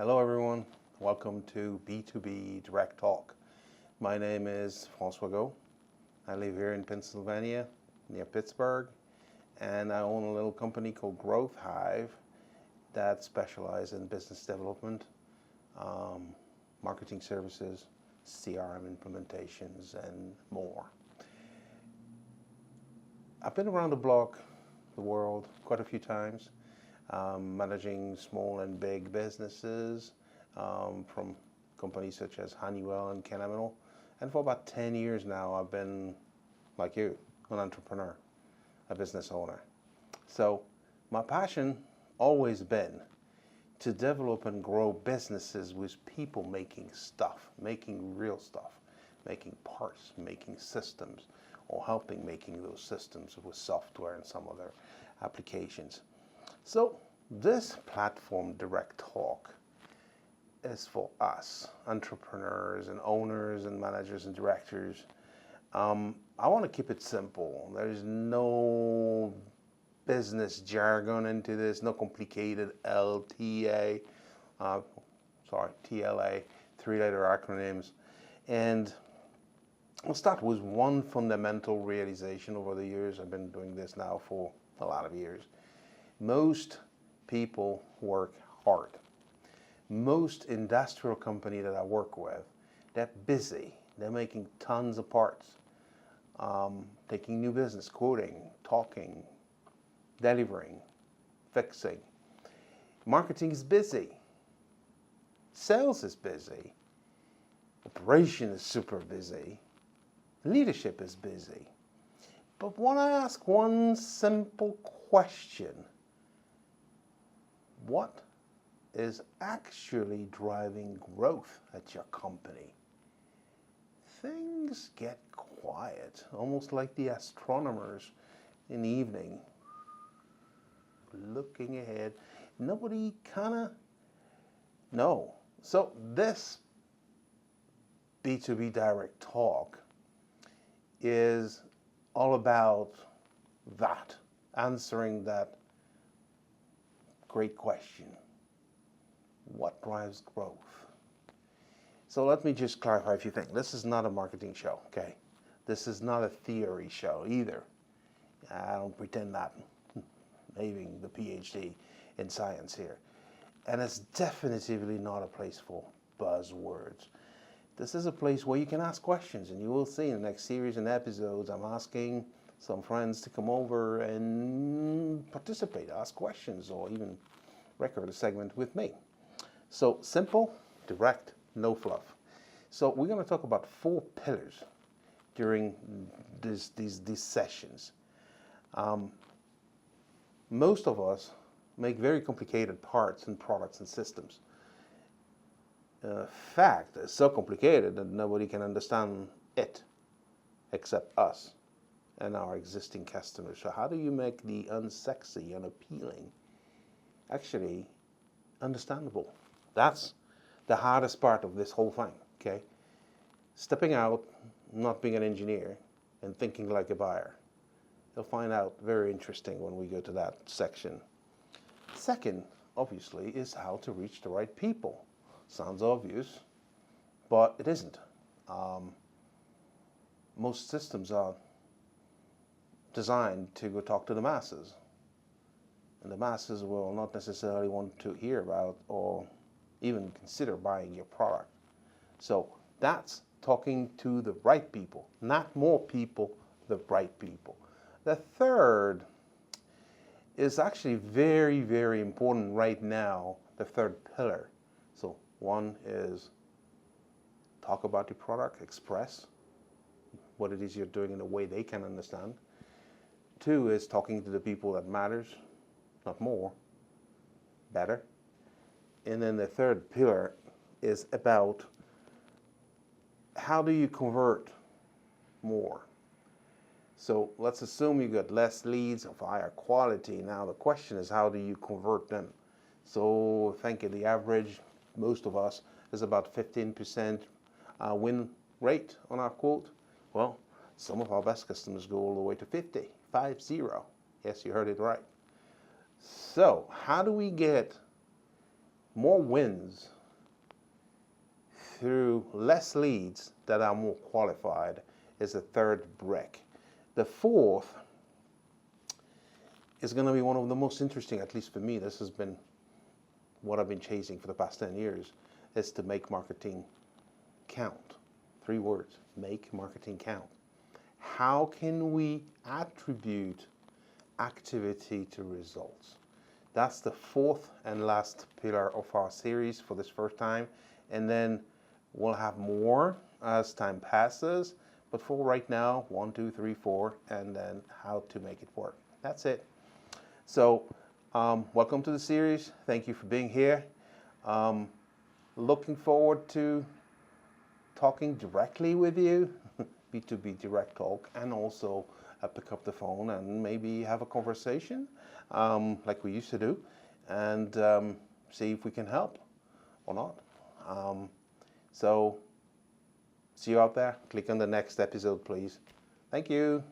Hello everyone, welcome to B2B Direct Talk. My name is François Go. I live here in Pennsylvania, near Pittsburgh, and I own a little company called Growth Hive that specializes in business development, marketing services, CRM implementations, and more. I've been around the block, the world, quite a few times. Managing small and big businesses from companies such as Honeywell and Kennametal. And for about 10 years now, I've been, like you, an entrepreneur, a business owner. So my passion always been to develop and grow businesses with people making stuff, making real stuff, making parts, making systems, or helping making those systems with software and some other applications. So this platform, Direct Talk, is for us, entrepreneurs and owners and managers and directors. I want to keep it simple. There's no business jargon into this, no complicated TLA, three-letter acronyms. And I'll start with one fundamental realization over the years. I've been doing this now for a lot of years. Most people work hard. Most industrial companies that I work with, they're busy. They're making tons of parts, taking new business, quoting, talking, delivering, fixing. Marketing is busy. Sales is busy. Operation is super busy. Leadership is busy. But when I ask one simple question, what is actually driving growth at your company? Things get quiet, almost like the astronomers in the evening, looking ahead. Nobody no. So this B2B Direct Talk is all about that, answering that great question. What drives growth? So let me just clarify a few things. This is not a marketing show, okay? This is not a theory show either. I don't pretend that, having the PhD in science here. And it's definitively not a place for buzzwords. This is a place where you can ask questions, and you will see in the next series and episodes, I'm asking some friends to come over and participate, ask questions, or even record a segment with me. So simple, direct, no fluff. So we're going to talk about 4 pillars during these sessions. Most of us make very complicated parts and products and systems. In fact, it's so complicated that nobody can understand it except us and our existing customers. So how do you make the unsexy, unappealing actually understandable? That's the hardest part of this whole thing, okay? Stepping out, not being an engineer, and thinking like a buyer. You'll find out very interesting when we go to that section. Second, obviously, is how to reach the right people. Sounds obvious, but it isn't. Most systems are designed to go talk to the masses. And the masses will not necessarily want to hear about or even consider buying your product. So that's talking to the right people, not more people, the right people. The third is actually very, very important right now, the third pillar. So one is talk about your product, express what it is you're doing in a way they can understand. 2 is talking to the people that matters, not more, better. And then the third pillar is about how do you convert more? So let's assume you got less leads of higher quality. Now the question is, how do you convert them? So I think the average, most of us, is about 15% win rate on our quote. Well, some of our best customers go all the way to 50. Yes, you heard it right. So how do we get more wins through less leads that are more qualified is the third brick. The fourth is going to be one of the most interesting, at least for me. This has been what I've been chasing for the past 10 years, is to make marketing count. 3 words, make marketing count. How can we attribute activity to results? That's the fourth and last pillar of our series for this first time. And then we'll have more as time passes. But for right now, 1, 2, 3, 4, and then how to make it work. That's it. So welcome to the series. Thank you for being here. Looking forward to talking directly with you, B2B direct talk, and also pick up the phone and maybe have a conversation like we used to do, and see if we can help or not. So see you out there. Click on the next episode, please. Thank you.